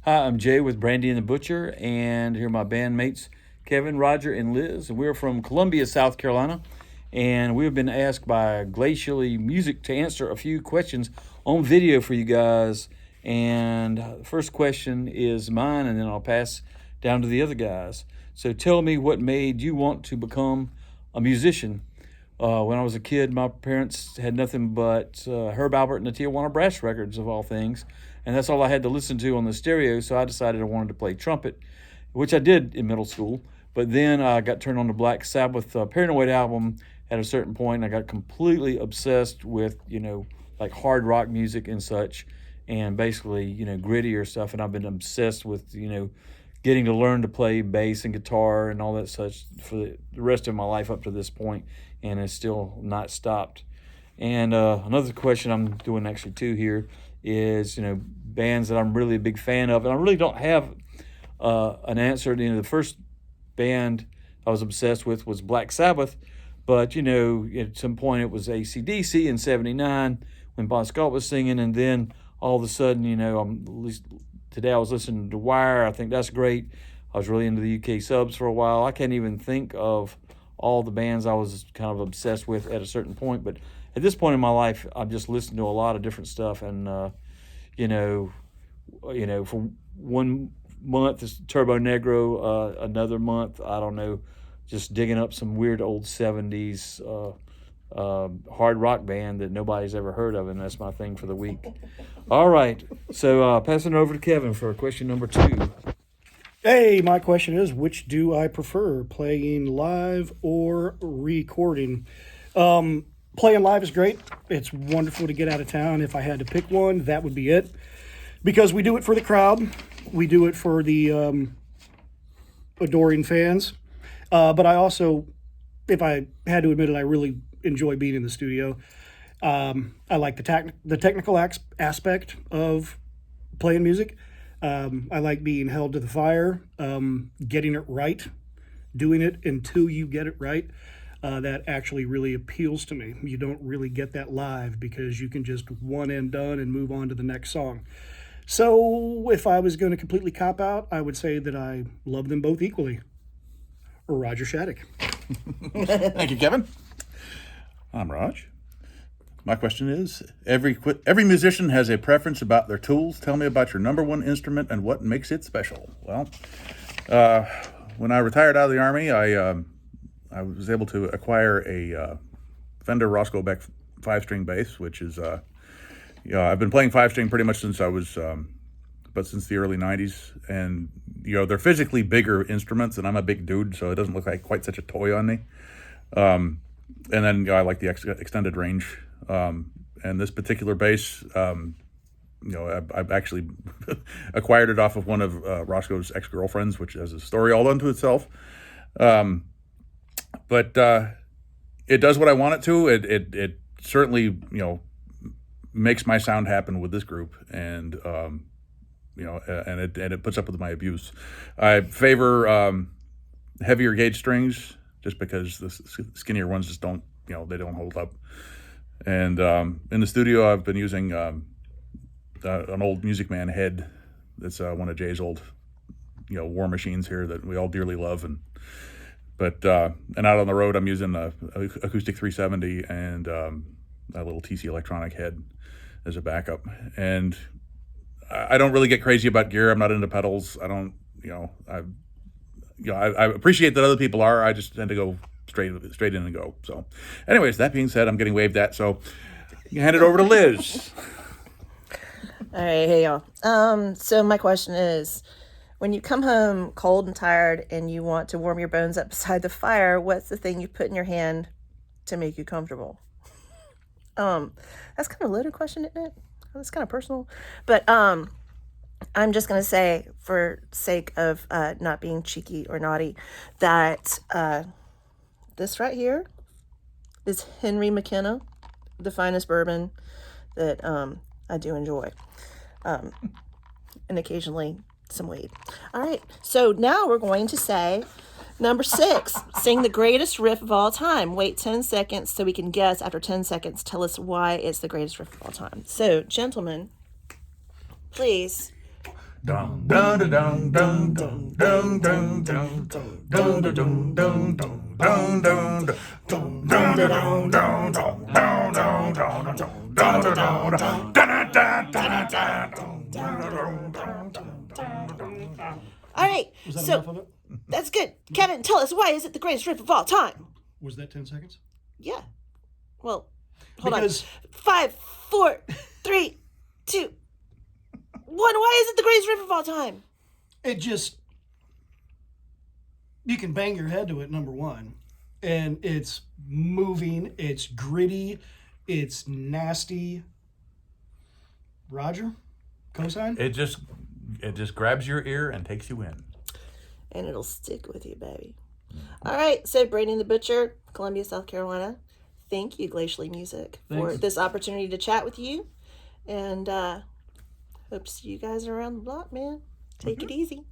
Hi, I'm Jay with Brandy and The Butcher, and here are my bandmates, Kevin, Roger, and Liz. We're from Columbia, South Carolina, and we've been asked by Glacially Music to answer a few questions on video for you guys. And the first question is mine, and then I'll pass down to the other guys. So tell me what made you want to become a musician. When I was a kid, my parents had nothing but Herb Alpert and the Tijuana Brass records, of all things, and that's all I had to listen to on the stereo. So I decided I wanted to play trumpet, which I did in middle school. But then I got turned on to Black Sabbath Paranoid album at a certain point, and I got completely obsessed with like hard rock music and such, and basically grittier stuff. And I've been obsessed with getting to learn to play bass and guitar and all that such for the rest of my life up to this point, and it's still not stopped. And another question I'm doing actually too here is bands that I'm really a big fan of, and I really don't have an answer. The first band I was obsessed with was Black Sabbath, but at some point it was AC/DC in '79 when Bon Scott was singing, and then all of a sudden I'm at least today I was listening to Wire. I think that's great. I was really into the UK subs for a while. I can't even think of all the bands I was kind of obsessed with at a certain point, but at this point in my life, I'm just listening to a lot of different stuff, and for 1 month it's Turbo Negro, another month I don't know, just digging up some weird old '70s hard rock band that nobody's ever heard of, and that's my thing for the week. All right, so passing it over to Kevin for question number 2. Hey, my question is, which do I prefer, playing live or recording? Playing live is great. It's wonderful to get out of town. If I had to pick one, that would be it. Because we do it for the crowd. We do it for the adoring fans. But I also, if I had to admit it, I really enjoy being in the studio. I like the technical aspect of playing music. I like being held to the fire, getting it right, doing it until you get it right. That actually really appeals to me. You don't really get that live because you can just one and done and move on to the next song. So if I was going to completely cop out, I would say that I love them both equally. Roger Shattuck. Thank you, Kevin. I'm Raj. My question is, every musician has a preference about their tools. Tell me about your number one instrument and what makes it special. Well, when I retired out of the Army, I was able to acquire a Fender Roscoe Beck 5-string bass, which is, I've been playing 5-string pretty much since I was, but since the early 90s. And, they're physically bigger instruments, and I'm a big dude, so it doesn't look like quite such a toy on me. And then I like the extended range. And this particular bass, I've actually acquired it off of one of Roscoe's ex-girlfriends, which has a story all unto itself. But it does what I want it to. It certainly, makes my sound happen with this group, and and it puts up with my abuse. I favor heavier gauge strings just because the skinnier ones just don't, they don't hold up. And in the studio, I've been using an old Music Man head. That's one of Jay's old, war machines here that we all dearly love. And out on the road, I'm using a acoustic 370 and a little TC Electronic head as a backup. And I don't really get crazy about gear. I'm not into pedals. I don't, I appreciate that other people are. I just tend to go straight in and go. So, anyways, that being said, I'm getting waved at. So, you hand it over to Liz. All right, hey y'all. So my question is, when you come home cold and tired and you want to warm your bones up beside the fire, what's the thing you put in your hand to make you comfortable? That's kind of a loaded question, isn't it? That's kind of personal. But I'm just going to say, for sake of not being cheeky or naughty, that this right here is Henry McKenna, the finest bourbon that I do enjoy. And occasionally some weed. All right, so now we're going to say number 6, sing the greatest riff of all time. Wait 10 seconds so we can guess. After 10 seconds, tell us why it's the greatest riff of all time. So, gentlemen, please Dun dun dun dun dun dun dun dun dun dun dun dun dun dun dun All right, Was that so enough of it? that's good. Kevin, tell us, why is it the greatest riff of all time? Was that 10 seconds? Yeah. Well, hold Because on. 5, 4, 3, 2, 1. Why is it the greatest riff of all time? it just, you can bang your head to it, number one. And it's moving, it's gritty, it's nasty. Roger? Cosign? It just grabs your ear and takes you in. And it'll stick with you, baby. All right, so Brandy and the Butcher, Columbia, South Carolina. Thank you, Glacially Music, for Thanks. this opportunity to chat with you. And hope to see you guys around the block, man. Take it easy.